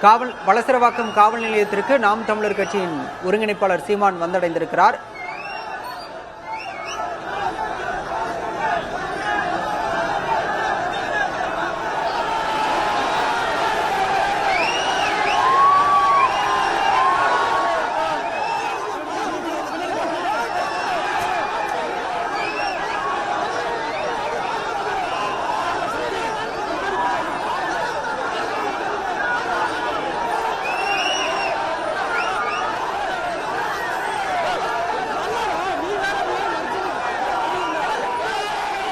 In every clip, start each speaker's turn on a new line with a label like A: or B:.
A: வளசரவாக்கம் காவல் நிலையத்திற்கு நாம் தமிழர் கட்சியின் ஒருங்கிணைப்பாளர் சீமான் வந்தடைந்திருக்கிறார்.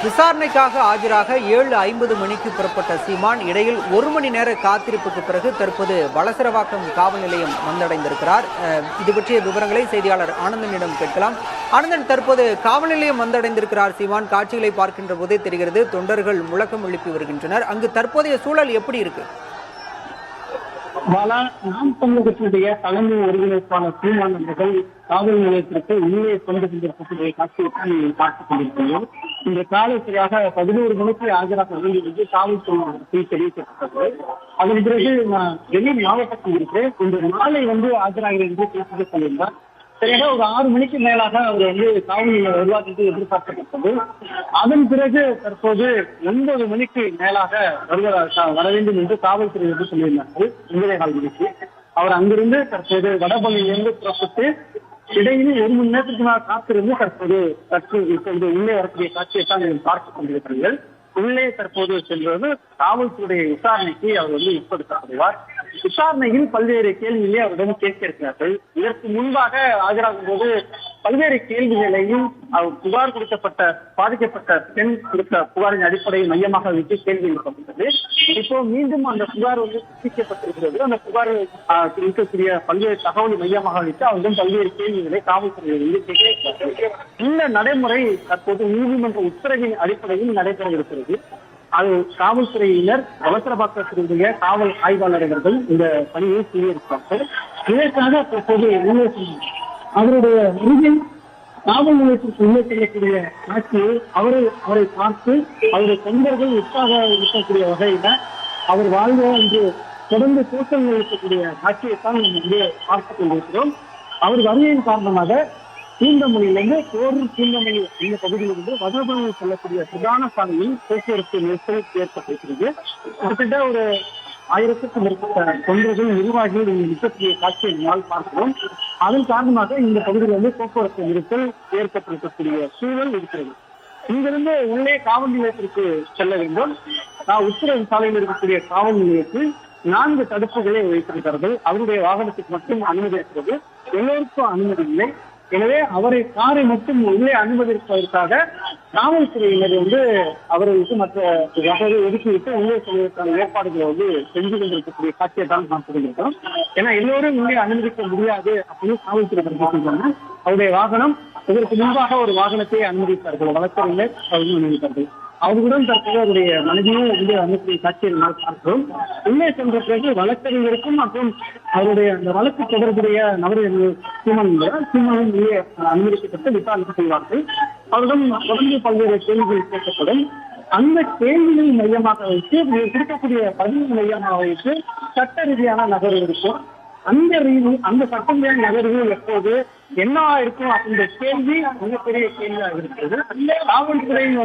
A: விசாரணைக்காக ஆஜராக 7:50 மணிக்கு புறப்பட்ட சீமான் இடையில் 1 மணி நேர காத்திருப்புக்கு பிறகு தற்போது வளசரவாக்கம் காவல் நிலையம் வந்தடைந்திருக்கிறார். இது பற்றிய விவரங்களை செய்தியாளர் ஆனந்தனிடம் கேட்கலாம். ஆனந்தன், தற்போது காவல் நிலையம் வந்தடைந்திருக்கிறார் சீமான். காட்சிகளை பார்க்கின்ற போதே தெரிகிறது, தொண்டர்கள் முழக்கம் எழுப்பி வருகின்றனர். அங்கு தற்போதைய சூழல் எப்படி இருக்கு?
B: நாம் தமிழர் கட்சியுடைய தலைமை ஒருங்கிணைப்பாளர் சீமான் அவர்கள் காவல் நிலையத்திற்கு உள்ளே கொண்டு சென்றிருக்கக்கூடிய காட்சியை நீங்கள் பார்த்துக் கொண்டிருக்கிறோம். இந்த காலை சரியாக 11 மணிக்கு ஆஜராக வேண்டும் என்று காவல்துறை தெரிவிக்கப்பட்டது. அதன் பிறகு நான் வெளி மாவட்டத்தில் இருக்கிறேன், இந்த நாளை ஆஜராகிறேன் என்று பேசிக் கொண்டிருந்தார். சரியாக ஒரு 6 மணிக்கு மேலாக அவர் காவல் நிலைய வருவாதற்கு எதிர்பார்க்கப்பட்டது. அதன் பிறகு தற்போது 9 மணிக்கு மேலாக வர வேண்டும் என்று காவல்துறை சொல்லியிருந்தார்கள். 9:15 மணிக்கு அவர் அங்கிருந்து தற்போது வடபழனியிலிருந்து புறப்பட்டு இடையிலே 1 மணி நேரத்துக்கு மேல் காத்திருந்து இப்போது உள்ளே வரக்கூடிய காட்சியை தான் நீங்கள் பார்த்துக் கொண்டிருக்கிறீர்கள். உள்ளே தற்போது செல்வது காவல்துறையுடைய விசாரணைக்கு அவர் உட்படுத்தப்படுவார். விசாரணையில் பல்வேறு கேள்விகளை அவரிடம் கேட்க இருக்கிறார்கள். இதற்கு முன்பாக ஆஜராகும் போது பல்வேறு கேள்விகளையும் புகார் கொடுக்கப்பட்ட பாதிக்கப்பட்ட பெண் கொடுத்த புகாரின் அடிப்படையை மையமாக வைத்து கேள்வி எழுப்பப்பட்டது. இப்போ மீண்டும் அந்த புகார் புதுப்பிக்கப்பட்டிருக்கிறது. அந்த புகார் இருக்கக்கூடிய பல்வேறு தகவலை மையமாக வைத்து அவரிடம் பல்வேறு கேள்விகளை காவல்துறையில் கேட்க. இந்த நடைமுறை தற்போது நீதிமன்ற உத்தரவின் அடிப்படையில் நடைபெற இருக்கிறது. அது காவல்துறையினர் வளசரவாக்கத்தினுடைய காவல் ஆய்வாளர்கள் இந்த பணியை செய்திருக்கிறார்கள். இதற்காக தற்போது அவருடைய அருகில் காவல் நிலையத்திற்கு உள்ளே செல்லக்கூடிய காட்சியை அவரை பார்த்து அவருடைய தொண்டர்கள் உற்சாக இருக்கக்கூடிய வகையில அவர் வாழ்க என்று தொடர்ந்து கூட்டம் இருக்கக்கூடிய காட்சியைத்தான் நம்ம பார்த்துக் கொண்டிருக்கிறோம். அவர் வருகையின் காரணமாக தீண்டமொழியிலிருந்து கோரூர் தீண்டமொழி இந்த பகுதியிலிருந்து வடபழனி செல்லக்கூடிய பிரதான சாலையில் போக்குவரத்து நெரிசல் ஏற்பட்டிருக்கிறது. கிட்டத்தட்ட ஒரு 1000க்கும் மேற்பட்ட தொண்டர்கள் நிர்வாகிகள் நிற்கக்கூடிய காட்சியை நம்மால் பார்க்கிறோம். அதன் காரணமாக இந்த பகுதியில் போக்குவரத்து நெரிசல் ஏற்பட்டிருக்கக்கூடிய சூழல் இருக்கிறது. இங்கிருந்து உள்ளே காவல் நிலையத்திற்கு செல்ல வேண்டும். உத்தரவு சாலையில் இருக்கக்கூடிய காவல் நிலையத்தில் 4 தடுப்புகளை வைத்திருக்கிறார்கள். அவருடைய வாகனத்துக்கு மட்டும் அனுமதி இருக்கிறது, எல்லோருக்கும் அனுமதி இல்லை. எனவே காரை மட்டும் உள்ளே அனுமதிப்பதற்காக காவல்துறையினர் அவர்களுக்கு மற்ற வகையை ஒதுக்கிவிட்டு உள்ளே செல்வதற்கான ஏற்பாடுகளை செஞ்சு கொண்டிருக்கக்கூடிய காட்சியை தான் பார்த்துக்கொண்டிருக்கிறோம். ஏன்னா எல்லோரும் உள்ளே அனுமதிக்க முடியாது அப்படின்னு காவல்துறை சொல்றாங்க. அவருடைய வாகனம் இதற்கு முன்பாக ஒரு வாகனத்தை அனுமதித்தார்கள், வழக்கறிஞர் அனுமதித்தார்கள். அவர்களுடன் தற்போது அவருடைய மனைவியும் அனுமதிய காட்சியை நாம் பார்க்கிறோம். உள்ளே சென்ற பிறகு வழக்கறிஞருக்கும் மற்றும் அவருடைய அந்த வழக்கு தொடர்புடைய நபர்கள் சீமானும் உள்ளே அனுமதிக்கப்பட்டு விசாரணை செய்வார்கள். அவரிடம் தொடர்ந்து பல்வேறு கேள்விகள் கேட்கப்படும். அந்த கேள்விகளை மையமாக வைத்து இருக்கக்கூடிய பதிவு மையமாக வைத்து சட்ட ரீதியான நகர்வு இருக்கும். அந்த சட்டமுறையான நகர்வுகள் எப்போது என்னவா இருக்கும் அப்படின்ற கேள்வி மிகப்பெரிய கேள்வியாக இருக்கிறது. காவல்துறையின்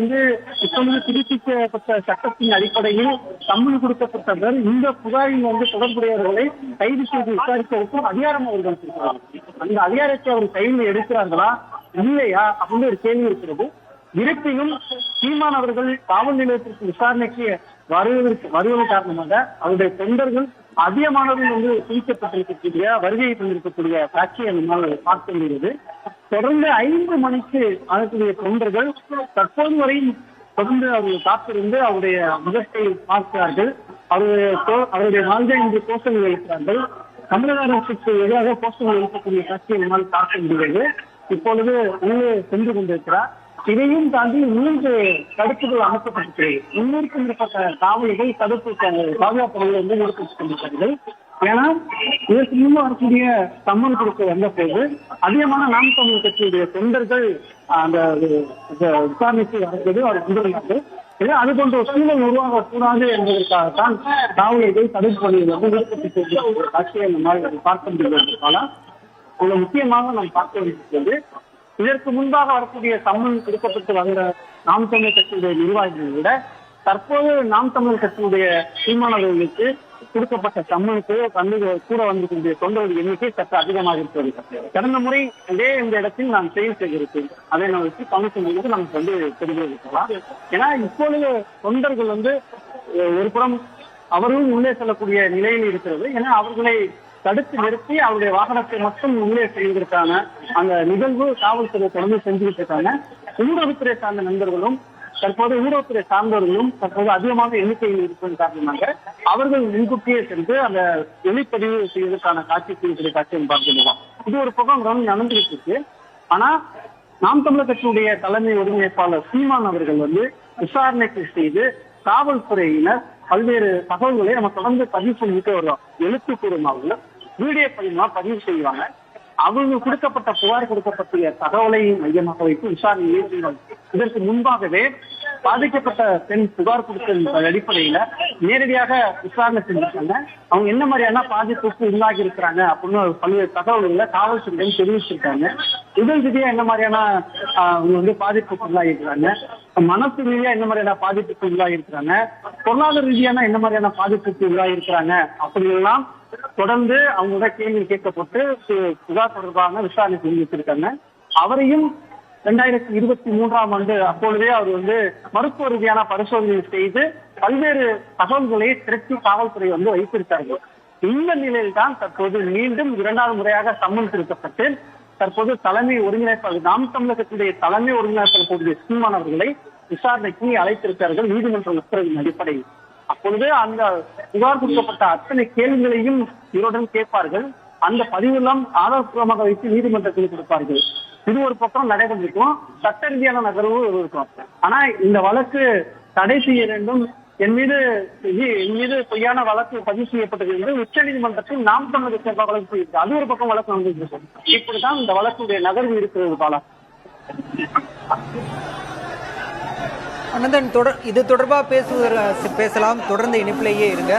B: இப்பொழுது புதுப்பிக்கப்பட்ட சட்டத்தின் அடிப்படையில் சம்பளம் கொடுக்கப்பட்டவர் இந்த புகாரில் தொடர்புடையவர்களை கைது செய்து விசாரிப்பதற்கும் அதிகாரம் அவர்கள் இருக்கிறார்கள். அந்த அதிகாரத்தை அவர் கையில் எடுக்கிறார்களா இல்லையா அப்படின்னு ஒரு கேள்வி இருக்கிறது. இருப்பினும் சீமான் அவர்கள் காவல் நிலையத்திற்கு விசாரணைக்கு வருவதன் காரணமாக அவருடைய தொண்டர்கள் அதிகமானவர்கள் குவிக்கப்பட்டிருக்கக்கூடிய வருகையை கொண்டிருக்கக்கூடிய காட்சியை நம்மால் பார்க்க முடிகிறது. தொடர்ந்து 5 மணிக்கு அதற்குரிய தொண்டர்கள் தற்போது வரையும் தொடர்ந்து அவர்கள் காத்திருந்து அவருடைய முகத்தை பார்க்கிறார்கள். அவருடைய வாழ்க்கை இன்று கோஷங்கள் எழுக்கிறார்கள். தமிழக அரசுக்கு எதிராக கோஷங்கள் எழுப்பக்கூடிய காட்சியை நம்மால் பார்க்க முடிகிறது. இப்பொழுது உள்ளே சென்று கொண்டிருக்கிறார். இதையும் தாண்டி 3 தடுப்புகள் அமைக்கப்பட்டிருக்கிறது. 300க்கும் மேற்பட்ட காவலர்கள் தடுப்பு பாதுகாப்புகளை நிறுத்தப்பட்டிருக்கிறார்கள். ஏன்னா இதற்கு முன்பு வரக்கூடிய சம்மன் கொடுக்க வந்த போது அதிகமான நாம் தமிழர் கட்சியுடைய தொண்டர்கள் அந்த விசாரணைக்கு வரும்போது அவர் வந்துள்ளார்கள். அது போன்ற ஒரு சூழல் உருவாகக்கூடாது என்பதற்காகத்தான் காவலர்கள் தடுப்பு பணியில் வந்து ஈடுபட்டு ஒரு காட்சியை நம்மால் பார்க்க முடிவதற்கான ஒரு முக்கியமாக நாம் பார்க்க வேண்டியிருக்கிறது. இதற்கு முன்பாக வரக்கூடிய சம்மன் கொடுக்கப்பட்டு வந்த நாம் தமிழர் கட்சியுடைய நிர்வாகிகளை விட தற்போது நாம் தமிழர் கட்சியுடைய சீமானவர்களுக்கு கொடுக்கப்பட்ட சம்மனுக்கு கூட வந்து தொண்டர்கள் எண்ணிக்கை சற்று அதிகமாக இருக்கிறது. கடந்த முறை இந்த இடத்தில் நாம் செயல் செய்திருக்கோம். அதை நாம் வச்சு கமிஷன் போது நமக்கு வந்து தெரிவிக்கலாம். ஏன்னா இப்பொழுது தொண்டர்கள் வந்து ஒரு புறம் அவர்களும் உள்ளே செல்லக்கூடிய நிலையில் இருக்கிறது. ஏன்னா அவர்களை தடுத்து நிறுத்தி அவருடைய வாகனத்தை மட்டும் உள்ளே செய்வதற்கான அந்த நிகழ்வு காவல்துறை தொடர்ந்து செஞ்சுக்கிட்டு இருக்காங்க. ஊடகத்துறை சார்ந்த நண்பர்களும் தற்போது ஊடகத்துறை சார்ந்தவர்களும் தற்போது அதிகமாக எண்ணிக்கையில் இருப்பதன் காரணமாக அவர்கள் முன்கூட்டியே சென்று அந்த ஒளிப்பதிவு செய்வதற்கான காட்சியை பார்த்துள்ளோம். இது ஒரு பக்கம் நடந்துகிட்டு இருக்கு. ஆனா நாம் தமிழர் கட்சியுடைய தலைமை ஒருங்கிணைப்பாளர் சீமான் அவர்கள் வந்து விசாரணைக்கு செய்து காவல்துறையினர் பல்வேறு தகவல்களை நம்ம தொடர்ந்து பதிவு செஞ்சுட்டு வருவோம். எழுத்துப்பூர்வமாகவும் வீடியோ பதிவு செய்வாங்க. அவர்கள் கொடுக்கப்பட்ட புகார் கொடுக்கப்பட்ட தகவலை மையமாக வைத்து விசாரணை. இதற்கு முன்பாகவே பாதிக்கப்பட்ட பெண் புகார் கொடுத்த அடிப்படையில நேரடியாக விசாரணை செஞ்சிருக்காங்க. அவங்க என்ன மாதிரியான பாதிப்புக்கு உள்ளாகி இருக்கிறாங்க அப்படின்னு பல்வேறு தகவல்களை காவல்துறையிடம் தெரிவிச்சிருக்காங்க. உடல் ரீதியா என்ன மாதிரியான அவங்க வந்து பாதிப்புக்கு உள்ளாகி இருக்கிறாங்க, மனசு ரீதியா என்ன மாதிரியான பாதிப்புக்கு உள்ளாகி இருக்கிறாங்க, பொருளாதார ரீதியான என்ன மாதிரியான பாதிப்புக்கு உள்ளாகி இருக்கிறாங்க அப்படியெல்லாம் தொடர்ந்து அவங்களோட கேள்வி கேட்கப்பட்டு புகார் தொடர்பான விசாரணை செஞ்சு வச்சிருக்காங்க. அவரையும் 2023ஆம் ஆண்டு அப்பொழுதே அவர் வந்து மருத்துவ ரீதியான பரிசோதனை செய்து பல்வேறு தகவல்களை திரட்டி காவல்துறை வந்து வைத்திருக்கார்கள். இந்த நிலையில் தான் தற்போது மீண்டும் 2வது முறையாக சம்மன் திருத்தப்பட்டு தற்போது தலைமை ஒருங்கிணைப்பாளர் நாம் தமிழகத்துடைய தலைமை ஒருங்கிணைப்பாளர் சீமான் அவர்களை விசாரணைக்கு அழைத்திருக்கிறார்கள் நீதிமன்ற உத்தரவின் அடிப்படையில். அப்பொழுது அந்த புகார் கொடுக்கப்பட்ட அத்தனை கேள்விகளையும் இவருடன் கேட்பார்கள். அந்த பதிவெல்லாம் ஆதாரப்பூர்வமாக வைத்து நீதிமன்றத்தில் கொடுப்பார்கள். இது ஒரு பக்கம் நடைபெற்றிருக்கும், சட்ட ரீதியான நகர்வு இருக்கும். ஆனா இந்த வழக்கு தடை செய்ய வேண்டும், என் மீது பொய்யான வழக்கு பதிவு செய்யப்பட்டது என்று உச்ச நீதிமன்றத்தில் நாம் தமிழக சார்பாக வழக்கு செய்யிருக்கு. அது ஒரு பக்கம் வழக்கு வந்துருக்கு. இப்படிதான் இந்த வழக்குடைய நகர்வு இருக்கிறது. பாலா
A: அனந்தன் இது தொடர்பாக பேசலாம், தொடர்ந்து இணைப்பிலேயே இருங்க.